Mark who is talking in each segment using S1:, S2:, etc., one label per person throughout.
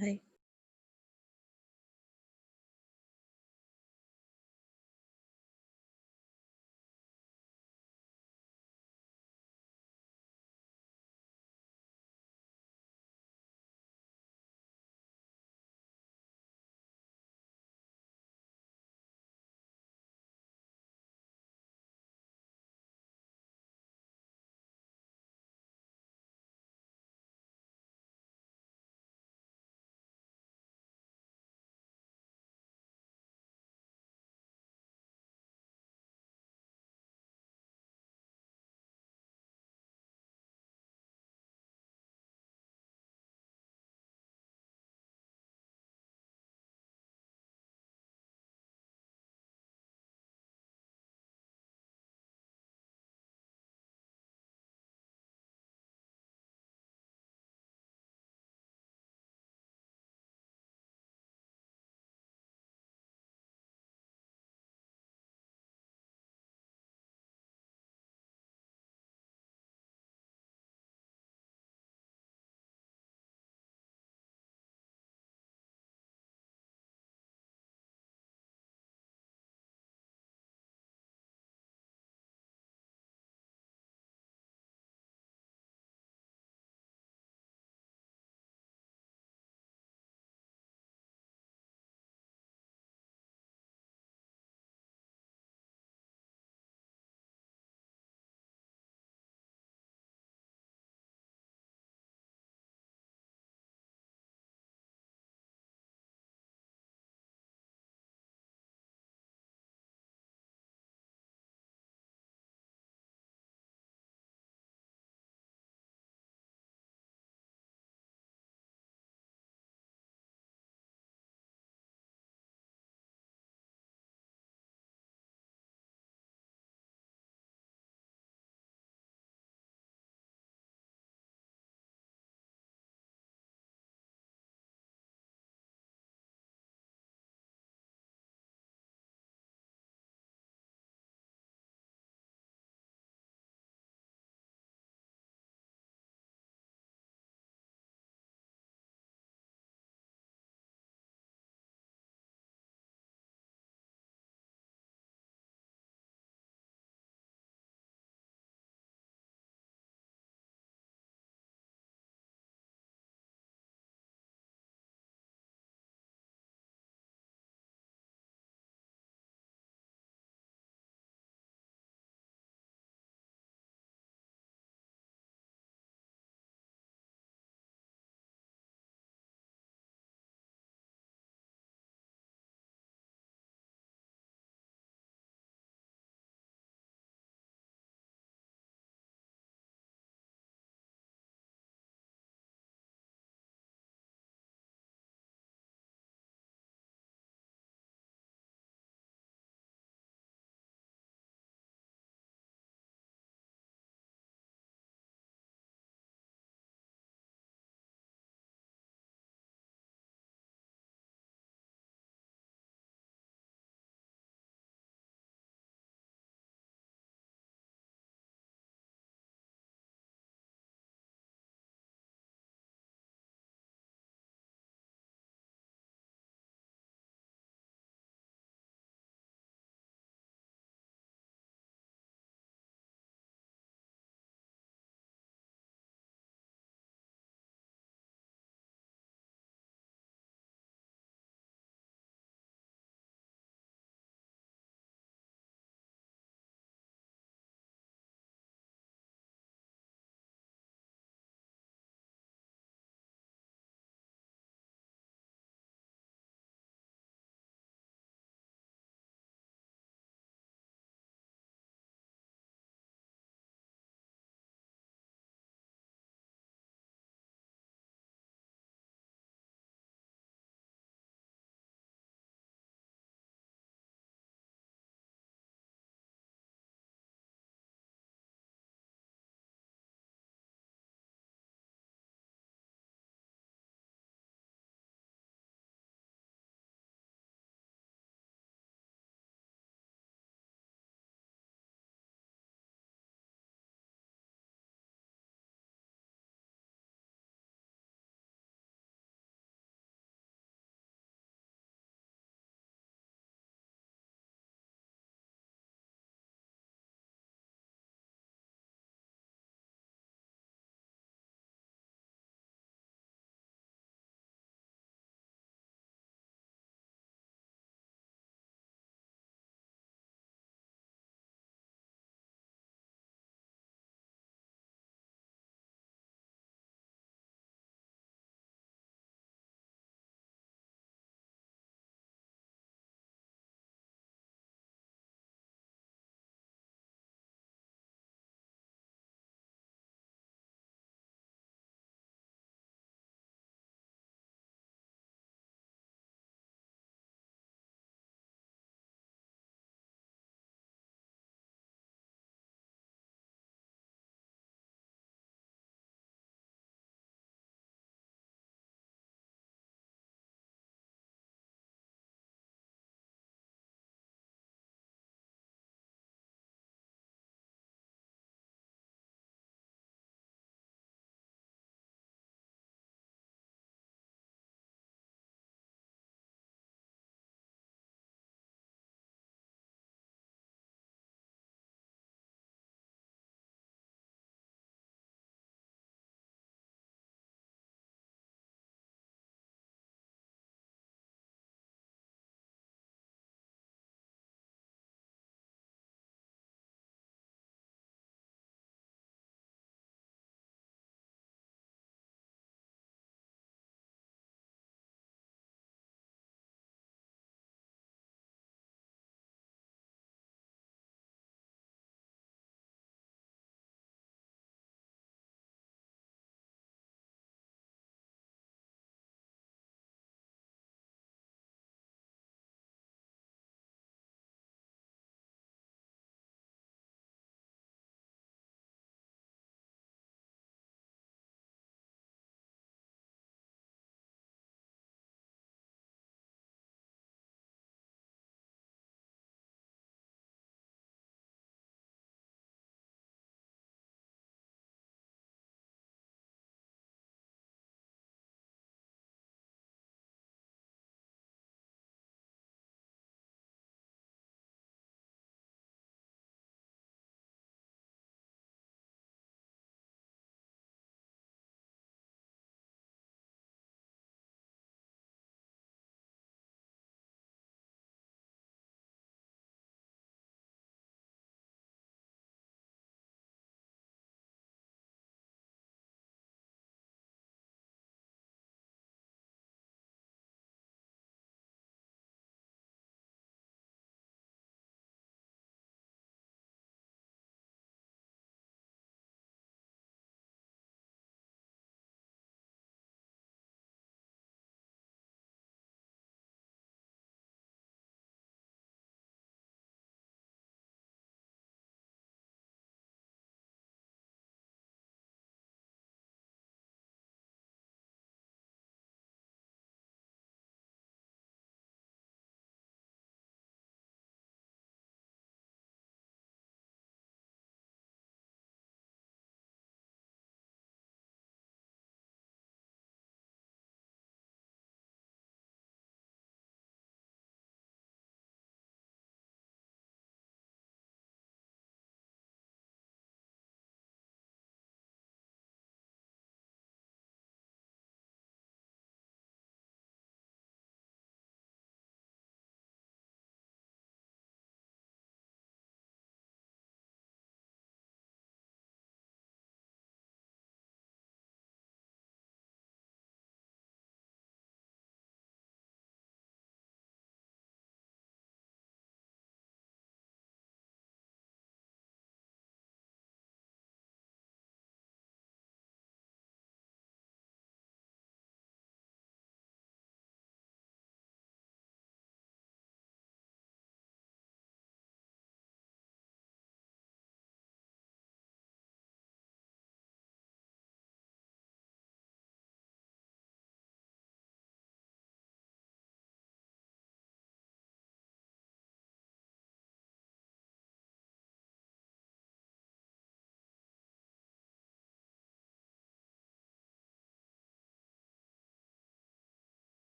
S1: Bye.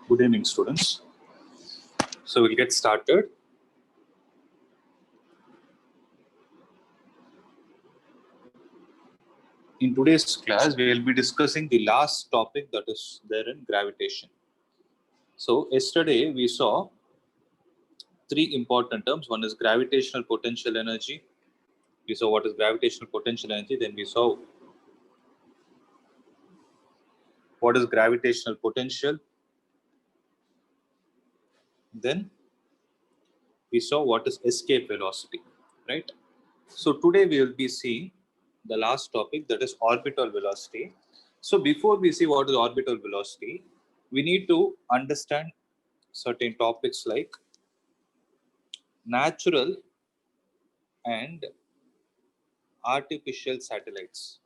S1: Good evening, students. So we'll get started. In today's class, we will be discussing the last topic, that is there in gravitation. So yesterday we saw three important terms. One is gravitational potential energy. We saw what is gravitational potential energy. Then we saw what is gravitational potential. Then we saw what is escape velocity, right? So today we will be seeing the last topic, that is orbital velocity. So before we see what is orbital velocity, we need to understand certain topics like natural and artificial satellites.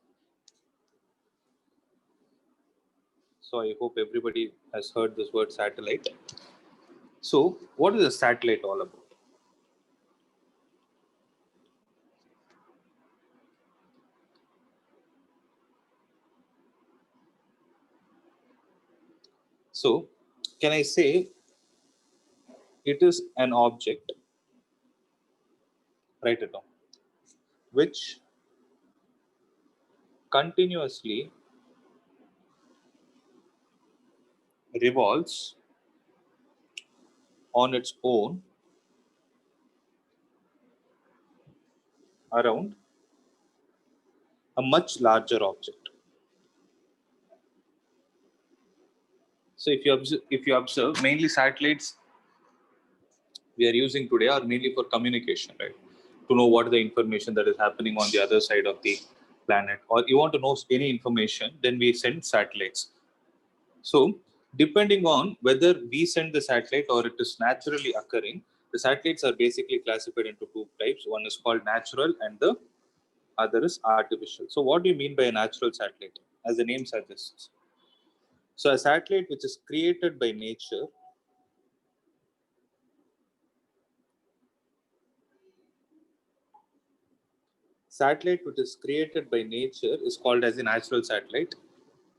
S1: So I hope everybody has heard this word satellite. So what is a satellite all about? So can I say it is an object, write it down, which continuously revolves on its own around a much larger object. So if you observe, mainly satellites we are using today are mainly for communication, right? To know what is the information that is happening on the other side of the planet, or you want to know any information, then we send satellites. So depending on whether we send the satellite or it is naturally occurring, the satellites are basically classified into two types. One is called natural and the other is artificial. So what do you mean by a natural satellite? As the name suggests, so a satellite which is created by nature is called as a natural satellite.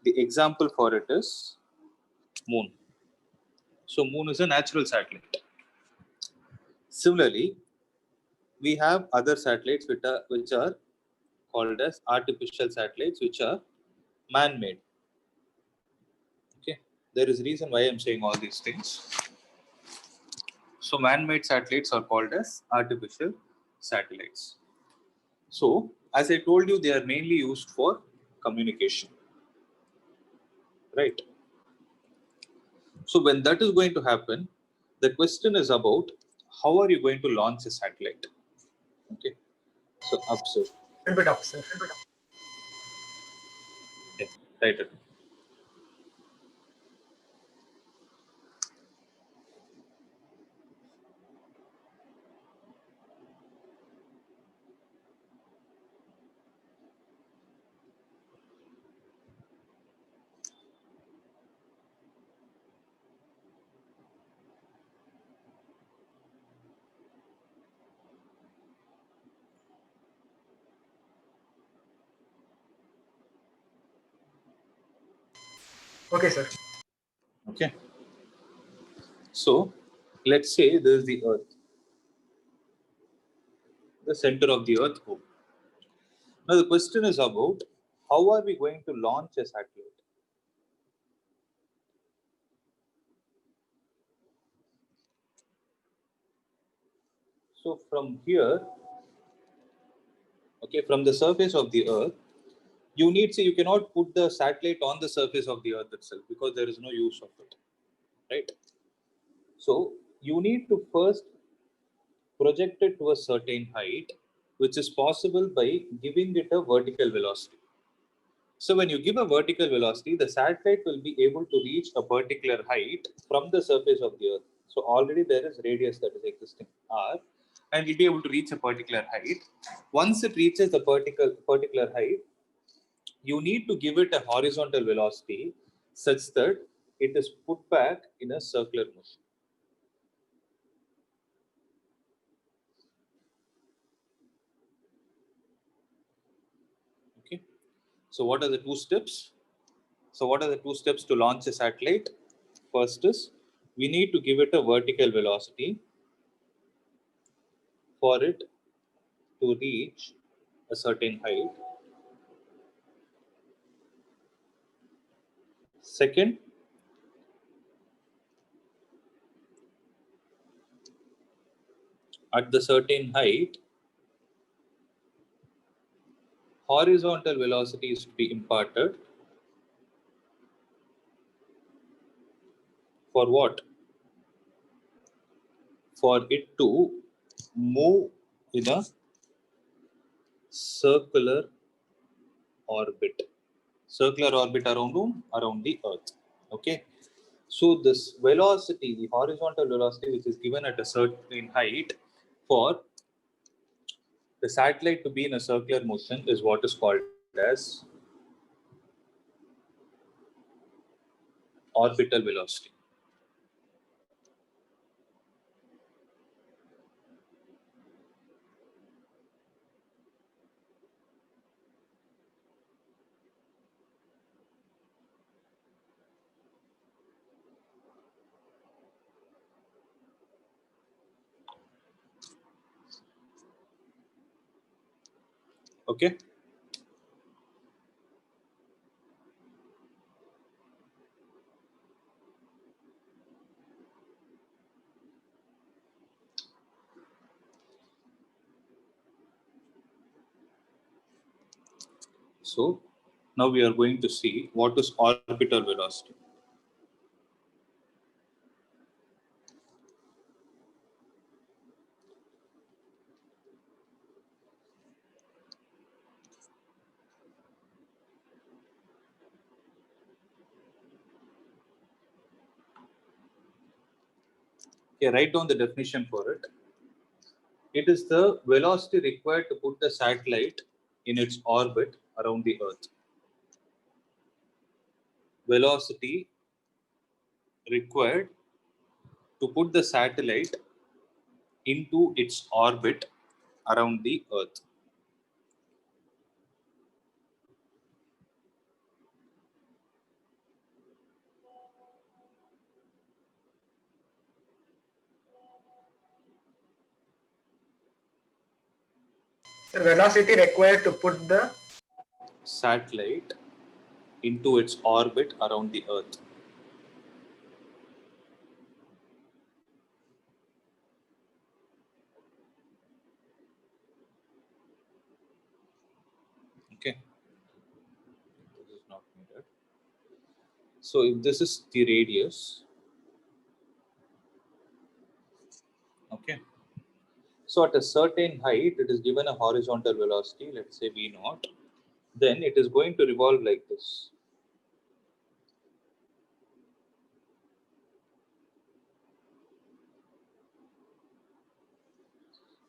S1: The example for it is moon. So moon is a natural satellite. Similarly, we have other satellites which are called as artificial satellites, which are man-made. Okay, there is a reason why I'm saying all these things. So man-made satellites are called as artificial satellites. So as I told you, they are mainly used for communication, right? So when that is going to happen, the question is about how are you going to launch a satellite? Okay, so observe.
S2: A bit up, sir.
S1: Yeah, right.
S2: Okay, sir.
S1: Okay. So let's say this is the Earth, the center of the Earth. Home. Now the question is about how are we going to launch a satellite? So from here, okay, from the surface of the Earth, you cannot put the satellite on the surface of the Earth itself because there is no use of it, right? So you need to first project it to a certain height, which is possible by giving it a vertical velocity. So when you give a vertical velocity, the satellite will be able to reach a particular height from the surface of the Earth. So already there is radius that is existing r, and it will be able to reach a particular height. Once it reaches the particular height, you need to give it a horizontal velocity such that it is put back in a circular motion. Okay. So what are the two steps? So what are the two steps to launch a satellite? First is we need to give it a vertical velocity for it to reach a certain height. Second, at the certain height, horizontal velocity is to be imparted for what? For it to move in a circular orbit. Circular orbit around whom? Around the Earth. Okay. So this velocity, the horizontal velocity, which is given at a certain height for the satellite to be in a circular motion, is what is called as orbital velocity. Okay. So now we are going to see what is orbital velocity. Okay, write down the definition for it. It is the velocity required to put the satellite in its orbit around the Earth. Velocity required to put the satellite into its orbit around the Earth.
S2: The velocity required to put the
S1: Satellite into its orbit around the Earth. Okay. This is not needed. So if this is the radius, okay. So at a certain height, it is given a horizontal velocity, let's say v naught. Then it is going to revolve like this.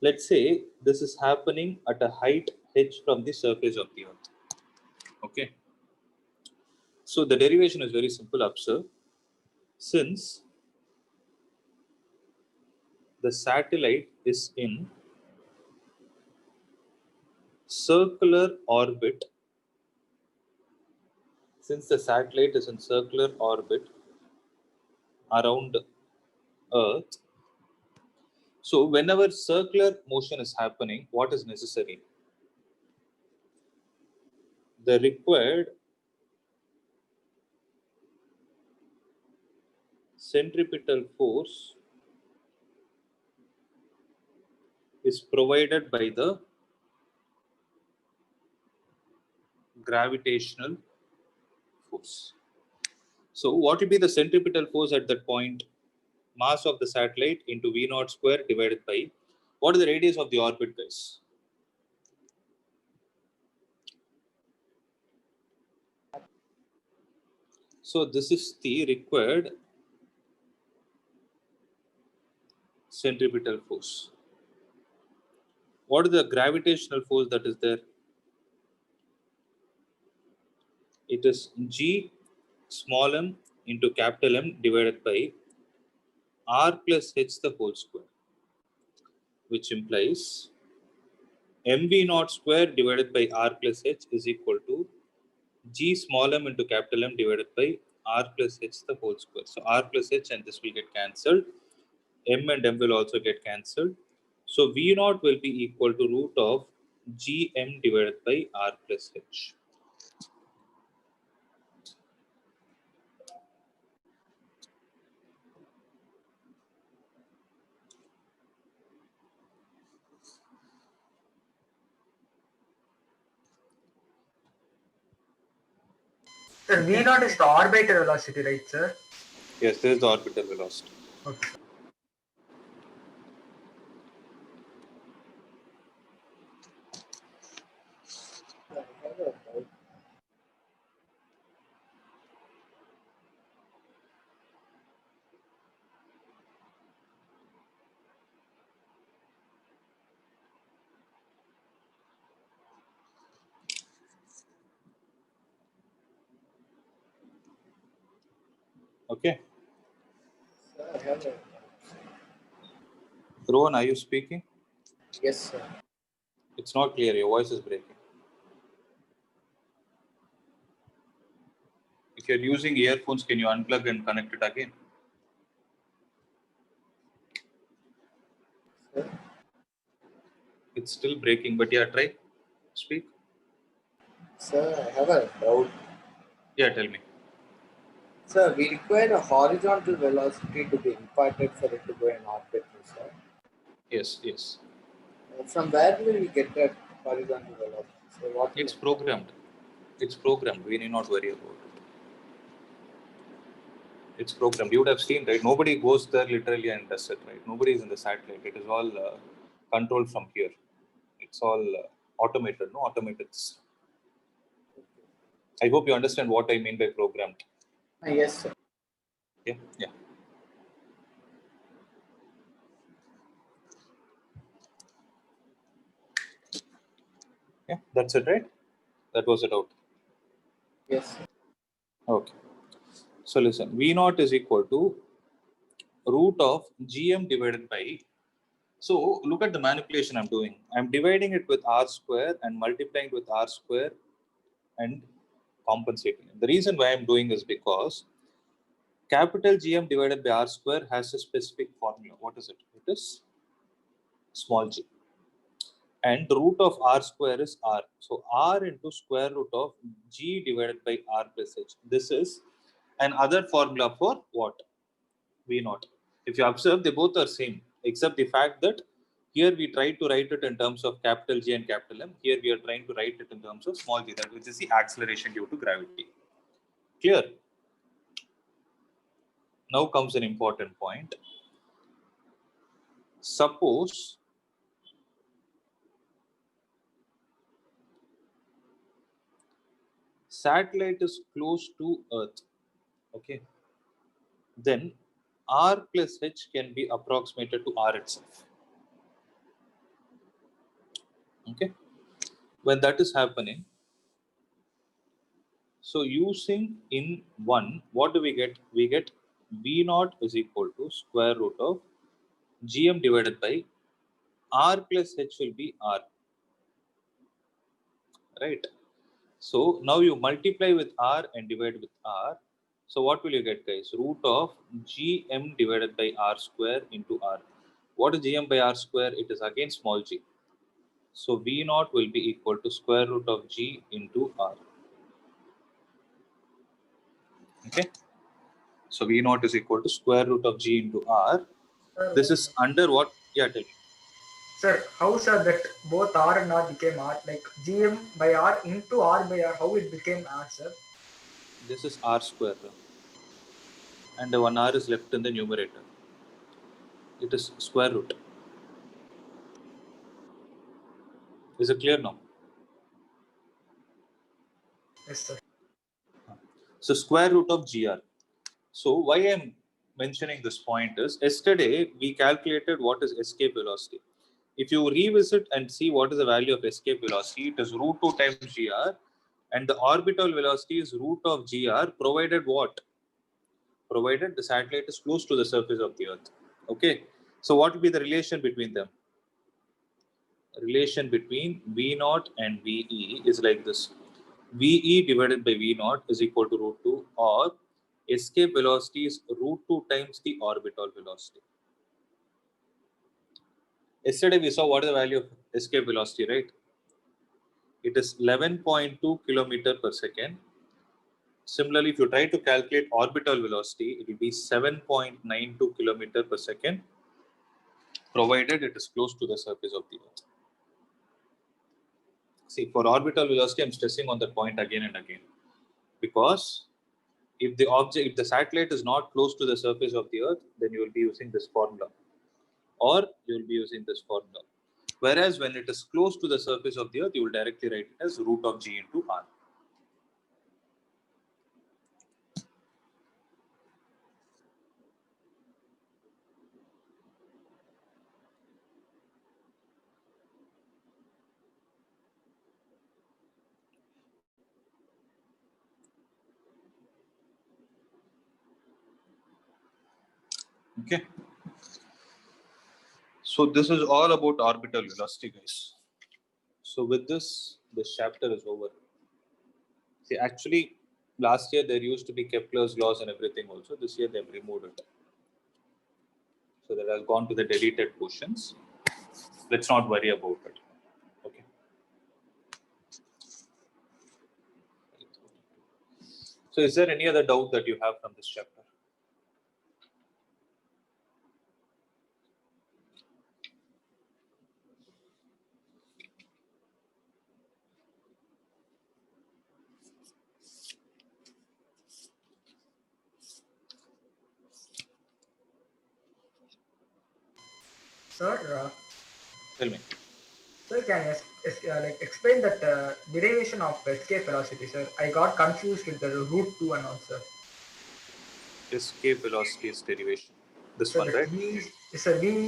S1: Let's say this is happening at a height h from the surface of the Earth. Okay. So the derivation is very simple. Observe. Since the satellite is in circular orbit, since the satellite is in circular orbit around Earth, so whenever circular motion is happening, what is necessary? The required centripetal force is provided by the gravitational force. So what will be the centripetal force at that point? Mass of the satellite into V naught square divided by what is the radius of the orbit, guys? So this is the required centripetal force. What is the gravitational force that is there? It is G small m into capital M divided by R plus H the whole square, which implies mv naught square divided by R plus H is equal to G small m into capital M divided by r plus h the whole square. So r plus h and this will get cancelled. M and M will also get cancelled. So V naught will be equal to root of Gm divided by R plus H.
S2: Sir, V naught is the orbital velocity, right, sir?
S1: Yes, this is the orbital velocity.
S2: Okay.
S1: Okay.
S3: Sir, I have a...
S1: Rohan, are you speaking?
S3: Yes, sir.
S1: It's not clear. Your voice is breaking. If you're using earphones, can you unplug and connect it again?
S3: Sir,
S1: It's still breaking, but yeah, try. Speak.
S3: sir, I have a doubt.
S1: Yeah, tell me.
S3: Sir, we require a horizontal velocity to be imparted for it to go in orbit, sir.
S1: Yes, yes.
S3: From where will we get that horizontal velocity? So what will
S1: It's programmed. It's programmed. We need not worry about it. It's programmed. You would have seen, right? Nobody goes there literally and does it, right? Nobody is in the satellite. It is all controlled from here. It's all automated, no automated. I hope you understand what I mean by programmed.
S3: Yes, sir.
S1: Yeah, yeah. Yeah, that's it, right? That was it out.
S3: Yes, sir.
S1: Okay. So listen, V naught is equal to root of Gm divided by. So look at the manipulation I'm doing. I'm dividing it with R square and multiplying it with R square and compensating it. The reason why I'm doing is because capital Gm divided by R square has a specific formula. What is it? It is small g. And root of R square is R. So R into square root of G divided by R plus H. This is another formula for what? V naught. If you observe, they both are same, except the fact that here we try to write it in terms of capital G and capital M. Here we are trying to write it in terms of small g, that which is the acceleration due to gravity. Clear? Now comes an important point. Suppose satellite is close to Earth, okay, then R plus H can be approximated to R itself. Okay, when that is happening, so using in one, what do we get? We get V naught is equal to square root of Gm divided by R plus H will be R, right? So now you multiply with R and divide with R. So what will you get, guys? Root of Gm divided by R square into R. What is Gm by R square? It is again small g. So V naught will be equal to square root of G into R. Okay. So V naught is equal to square root of G into R. This is under what? Yeah, tell me.
S2: Sir, how sir that both R and R became R? Like Gm by R into R by R, how it became R, sir?
S1: This is R square. And the 1R is left in the numerator. It is square root. Is it clear now?
S2: Yes, sir.
S1: So square root of GR. So why I'm mentioning this point is, yesterday we calculated what is escape velocity. If you revisit and see what is the value of escape velocity, it is root 2 times GR, and the orbital velocity is root of GR, provided what? Provided the satellite is close to the surface of the Earth. Okay. So what will be the relation between them? Relation between V naught and VE is like this. VE divided by V naught is equal to root 2, or escape velocity is root 2 times the orbital velocity. Yesterday we saw what is the value of escape velocity, right? It is 11.2 kilometer per second. Similarly, if you try to calculate orbital velocity, it will be 7.92 kilometer per second, provided it is close to the surface of the Earth. See, for orbital velocity, I'm stressing on that point again and again, because if the satellite is not close to the surface of the Earth, then you will be using this formula, or you will be using this formula. Whereas when it is close to the surface of the Earth, you will directly write it as root of g into r. Okay. So this is all about orbital velocity, guys. So with this chapter is over. See, actually, last year there used to be Kepler's laws and everything also. This year they've removed it. So that has gone to the deleted portions. Let's not worry about it. Okay. So is there any other doubt that you have from this chapter?
S2: Sir,
S1: Tell me.
S2: sir, can you like explain that derivation of escape velocity, sir? I got confused with the root 2 and all, sir.
S1: Escape velocity is derivation. This
S2: So
S1: one,
S2: that
S1: right?
S2: V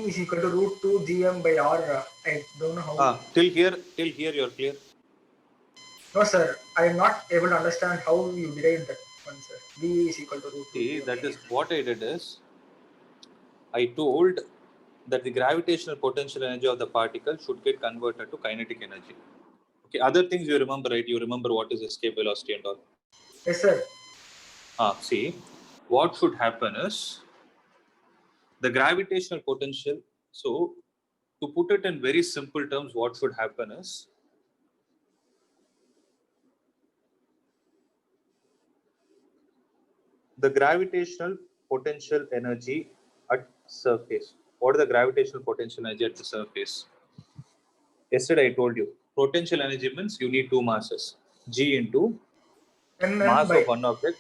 S2: is equal to root 2 gm by r. I don't know how.
S1: Till here you're clear.
S2: No, sir. I am not able to understand how you derived that one, sir. V is equal to root 2
S1: See,
S2: gm.
S1: that is what I did is I told that the gravitational potential energy of the particle should get converted to kinetic energy. Okay, other things you remember, right? You remember what is escape velocity and all.
S2: Yes, sir.
S1: See, what should happen is the gravitational potential. So, to put it in very simple terms, what should happen is the gravitational potential energy at surface. What is the gravitational potential energy at the surface? Yesterday I told you potential energy means you need two masses, g into
S2: Mm
S1: mass
S2: by
S1: of one object,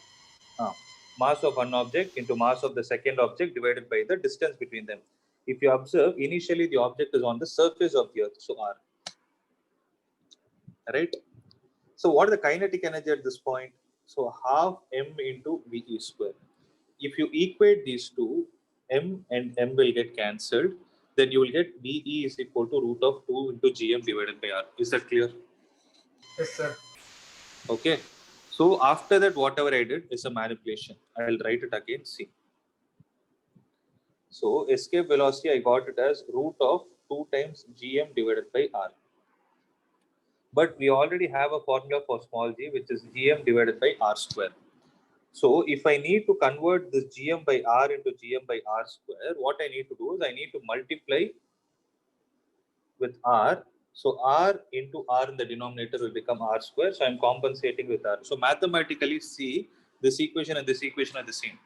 S1: mass of one object into mass of the second object divided by the distance between them. If you observe, initially the object is on the surface of the Earth, so r. Right? So what is the kinetic energy at this point? So half m into ve square. If you equate these two, m and m will get cancelled. Then you will get ve is equal to root of 2 into gm divided by r. Is that clear?
S2: yes, sir.
S1: Okay. So after that, whatever I did is a manipulation. I will write it again. See. So escape velocity, I got it as root of 2 times gm divided by r. But we already have a formula for small g, which is gm divided by r square. So if I need to convert this gm by r into gm by r square, what I need to do is I need to multiply with r. So r into r in the denominator will become r square. So I'm compensating with r. So mathematically, see, this equation and this equation are the same.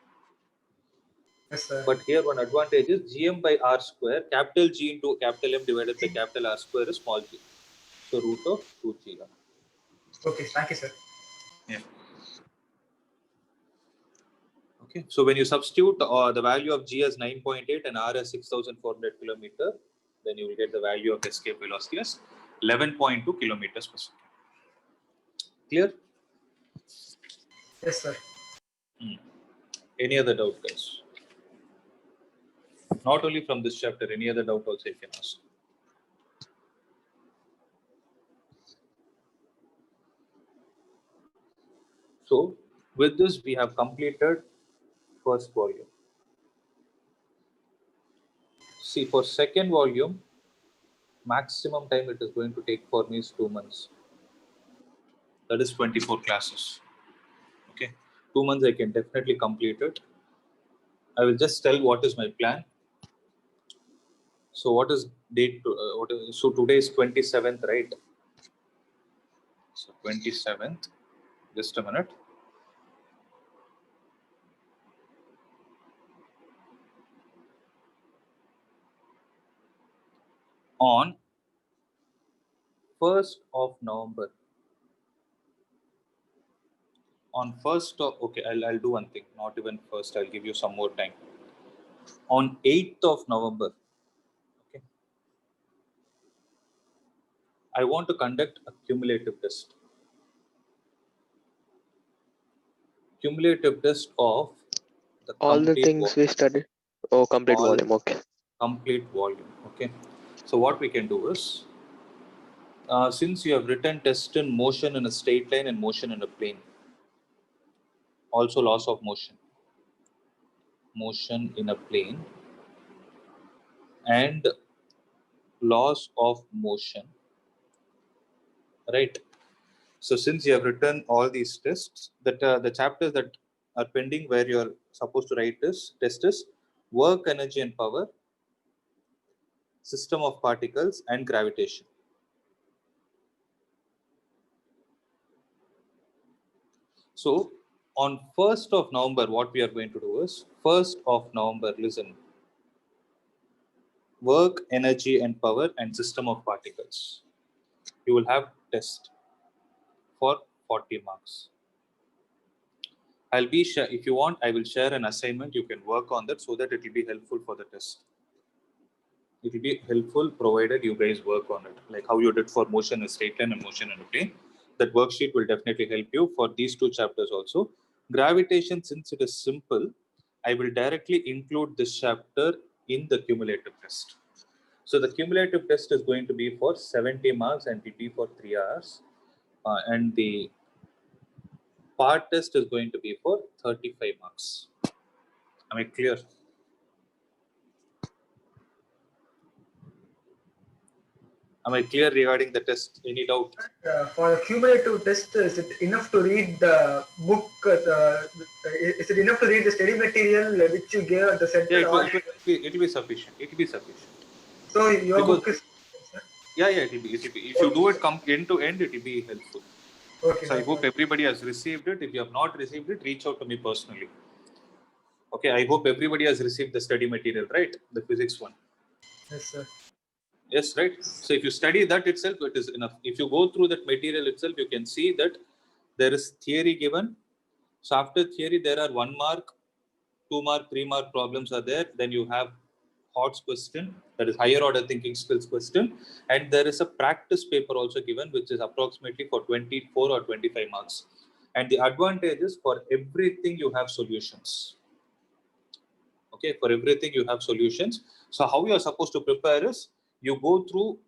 S2: Yes, sir.
S1: But here one advantage is gm by r square, capital G into capital M divided by capital R square is small g. So root of 2gr.
S2: Okay, thank you, sir.
S1: Yeah. Okay. So when you substitute the value of g as 9.8 and r as 6,400 kilometer, then you will get the value of escape velocity as 11.2 kilometers per second. Clear?
S2: Yes, sir.
S1: Any other doubt, guys? Not only from this chapter, any other doubt also you can ask. So with this, we have completed first volume. See, for second volume, maximum time it is going to take for me is 2 months. That is 24 classes. Okay. 2 months I can definitely complete it. I will just tell what is my plan. So what is date? So today is 27th, right? So 27th. Just a minute. On 1st of November. On 1st of, okay, I'll do one thing. Not even first. I'll give you some more time. On 8th of November. Okay. I want to conduct a cumulative test. Cumulative test of the
S4: All the
S1: complete
S4: things we studied. Oh, complete
S1: all
S4: volume. Okay.
S1: complete volume. Okay. So what we can do is, since you have written test in motion in a straight line and motion in a plane, also loss of motion in a plane, and loss of motion, right? So since you have written all these tests, that the chapters that are pending where you are supposed to write this test is work, energy and power, system of particles, and gravitation. So on 1st of November, what we are going to do is 1st of November, listen, work, energy and power, and system of particles. You will have test for 40 marks. If you want, I will share an assignment. You can work on that so that it will be helpful for the test. It will be helpful provided you guys work on it, like how you did for motion in straight line and motion in a plane. That worksheet will definitely help you for these two chapters also. Gravitation, since it is simple, I will directly include this chapter in the cumulative test. So the cumulative test is going to be for 70 marks and it will be for 3 hours. And the part test is going to be for 35 marks. Am I clear? Am I clear regarding the test? Any doubt?
S2: For the cumulative test, is it enough to read the book? Is it enough to read the study material which you gave at the center?
S1: Yeah, it will be sufficient. It will be sufficient.
S2: So your
S1: Because,
S2: book is.
S1: yeah, it will be. If you do it come end to end, it will be helpful.
S2: Okay.
S1: So I hope everybody has received it. If you have not received it, reach out to me personally. Okay, I hope everybody has received the study material, right? The physics one.
S2: Yes, sir.
S1: Yes, right. So if you study that itself, it is enough. If you go through that material itself, you can see that there is theory given. So after theory, there are 1 mark, 2 mark, 3 mark problems are there. Then you have HOTS question, that is higher order thinking skills question, and there is a practice paper also given, which is approximately for 24 or 25 marks. And the advantage is for everything you have solutions. Okay, for everything you have solutions. So how you are supposed to prepare is you go through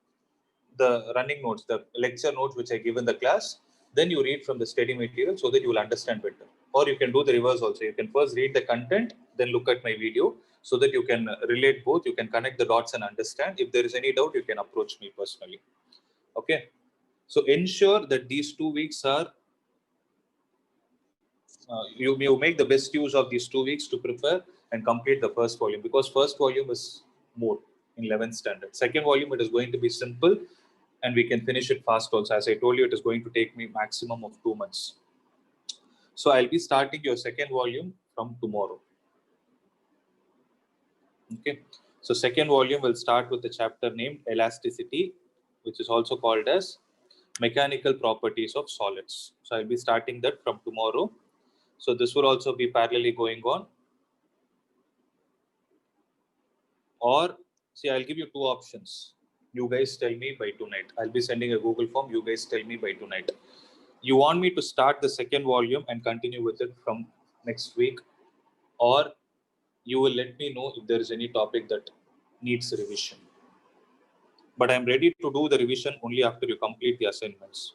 S1: the running notes, the lecture notes which I give in the class, then you read from the study material so that you will understand better. Or you can do the reverse also. You can first read the content, then look at my video so that you can relate both. You can connect the dots and understand. If there is any doubt, you can approach me personally. Okay. So ensure that these 2 weeks are, you make the best use of these 2 weeks to prepare and complete the first volume, because first volume is more in 11th standard. Second volume, it is going to be simple and we can finish it fast also. As I told you, it is going to take me maximum of 2 months. So I'll be starting your second volume from tomorrow. Okay. So second volume will start with the chapter named Elasticity, which is also called as Mechanical Properties of Solids. So I'll be starting that from tomorrow. So this will also be parallelly going on. Or see, I'll give you 2 options. You guys tell me by tonight. I'll be sending a Google form. You guys tell me by tonight. You want me to start the second volume and continue with it from next week, or you will let me know if there is any topic that needs revision. But I'm ready to do the revision only after you complete the assignments.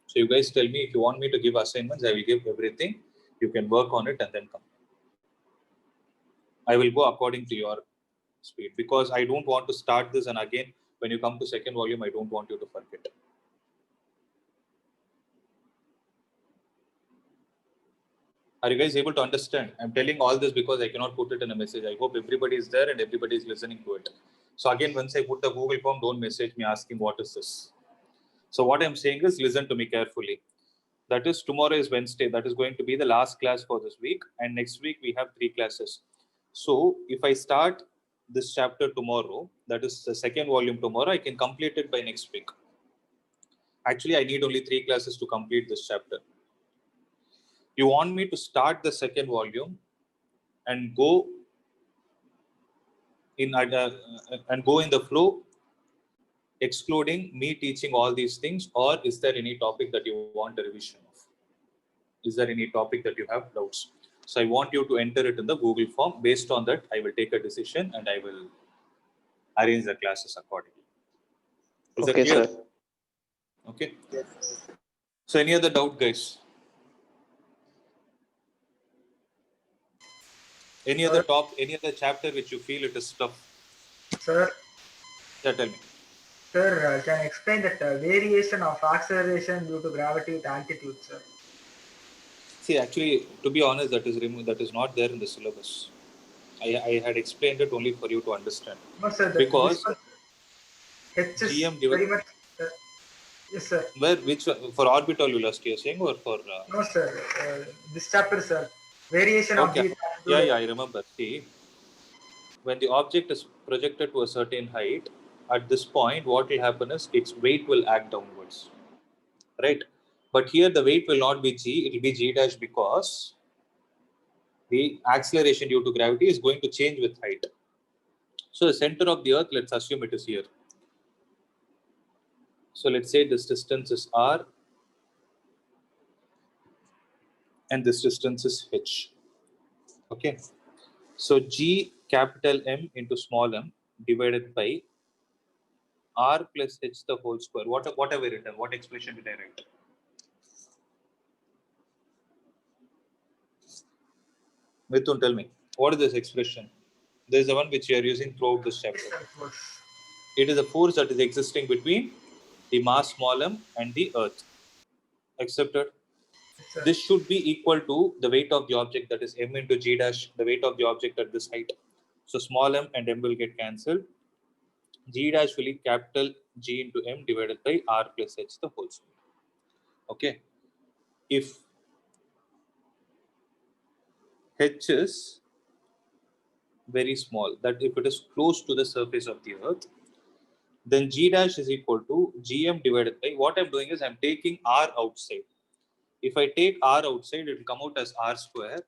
S1: So you guys tell me if you want me to give assignments, I will give everything. You can work on it and then come. I will go according to your speed, because I don't want to start this and again when you come to second volume, I don't want you to forget. Are you guys able to understand? I'm telling all this because I cannot put it in a message. I hope everybody is there and everybody is listening to it. So again, once I put the Google form, don't message me asking what is this. So what I'm saying is, listen to me carefully. That is, tomorrow is Wednesday. That is going to be the last class for this week. And next week we have 3 classes. So if I start this chapter tomorrow, that is the second volume tomorrow, I can complete it by next week. Actually, I need only 3 classes to complete this chapter. You want me to start the second volume and go in the flow, excluding me teaching all these things, or is there any topic that you want a revision of? Is there any topic that you have doubts? So I want you to enter it in the Google form. Based on that, I will take a decision and I will arrange the classes accordingly. Is
S4: Okay,
S1: that clear?
S4: sir.
S1: Okay.
S3: Yes.
S1: So any other doubt, guys? Any other any other chapter which you feel it is tough?
S2: Sir,
S1: Yeah, tell me.
S2: sir, can you explain that variation of acceleration due to gravity with altitude, sir?
S1: See, actually, to be honest, that is not there in the syllabus. I had explained it only for you to understand.
S2: No, sir.
S1: Because
S2: H is
S1: GM
S2: very much. Yes, sir.
S1: which for orbital velocity you're saying, or for
S2: No, sir. This chapter, sir. Variation of
S1: okay,
S2: the altitude.
S1: yeah, I remember. See, when the object is projected to a certain height, at this point, what will happen is its weight will act downwards, right? But here the weight will not be g; it will be g dash because the acceleration due to gravity is going to change with height. So the center of the Earth, let's assume it is here. So let's say this distance is r, and this distance is h. Okay. So G capital M into small m divided by R plus H the whole square. What have I written? What expression did I write? Mithun, tell me. What is this expression? This is the one which you are using throughout this chapter. It is a force that is existing between the mass small m and the earth. Accepted?
S2: Sir.
S1: This should be equal to the weight of the object, that is m into g dash, the weight of the object at this height. So small m and m will get cancelled. G dash will be capital G into m divided by R plus H the whole square. Okay. If H is very small, that if it is close to the surface of the earth, then G dash is equal to Gm divided by, what I'm doing is I'm taking R outside. If I take R outside, it will come out as R square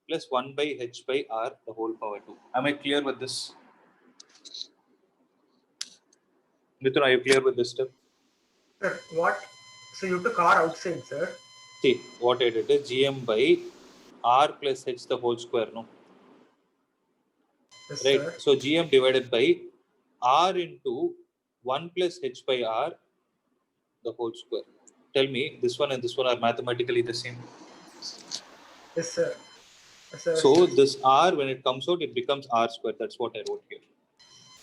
S1: plus 1 by H by R the whole power 2. Am I clear with this? Mithun, are you clear with this step?
S2: Sir, what? So you took R outside, sir.
S1: See, what I did is Gm by R plus H the whole square, no?
S2: Yes,
S1: Right.
S2: sir.
S1: So Gm divided by R into 1 plus H by R the whole square. Tell me, this one and this one are mathematically the same.
S2: Yes, sir. Yes, sir.
S1: So this R, when it comes out, it becomes R square. That's what I wrote here.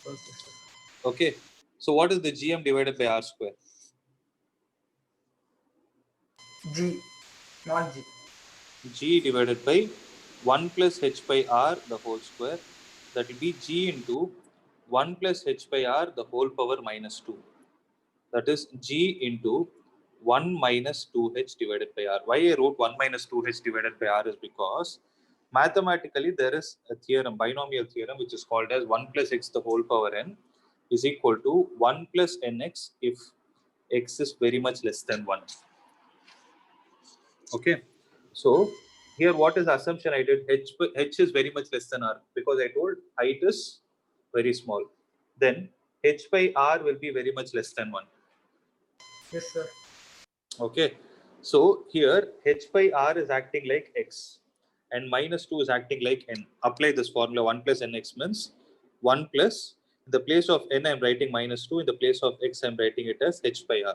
S2: Okay, sir.
S1: Okay. So what is the Gm divided by R square?
S2: G, not G.
S1: G divided by 1 plus H by R the whole square. That will be G into 1 plus H by R the whole power minus 2. That is G into 1 minus 2H divided by R. Why I wrote 1 minus 2H divided by R is because mathematically there is a theorem, binomial theorem, which is called as 1 plus x the whole power n is equal to 1 plus nx if x is very much less than 1. Okay. So here what is the assumption I did? H is very much less than R because I told height is very small. Then H by R will be very much less than 1.
S2: Yes, sir.
S1: Okay. So here H by R is acting like X and minus 2 is acting like N. Apply this formula. 1 plus Nx means 1 plus, in the place of N I'm writing minus 2, in the place of X I'm writing it as H by R.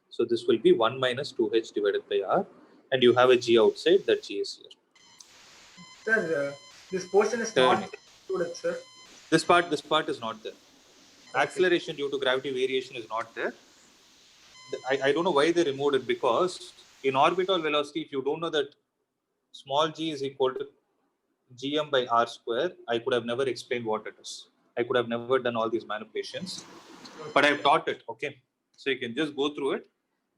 S1: So this will be 1 minus 2H divided by R, and you have a G outside, that G is here.
S2: Sir, this portion is
S1: Tell
S2: not
S1: me.
S2: included, sir.
S1: This part is not there.
S2: Okay.
S1: Acceleration due to gravity variation is not there. I don't know why they removed it, because in orbital velocity, if you don't know that small g is equal to gm by r square, I could have never explained what it is. I could have never done all these manipulations, but I've taught it. Okay, so you can just go through it.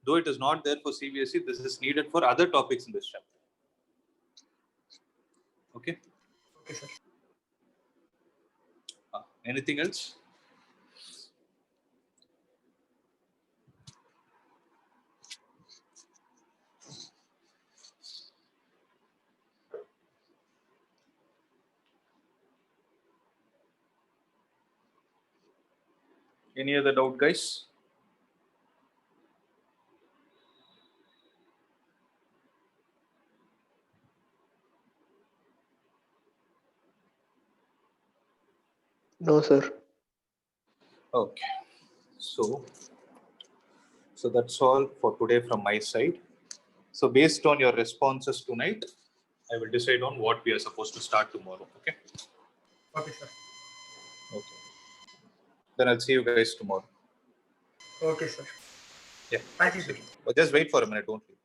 S1: Though it is not there for CBSE, this is needed for other topics in this chapter. Okay.
S2: Okay, sir.
S1: Anything else? Any other doubt, guys?
S4: No, sir.
S1: Okay. So that's all for today from my side. So based on your responses tonight, I will decide on what we are supposed to start tomorrow. Okay.
S2: Okay, sir.
S1: Okay. Then I'll see you guys tomorrow.
S2: Okay, sir.
S1: Yeah.
S2: Thank you, sir.
S1: But just wait for a minute. Don't leave.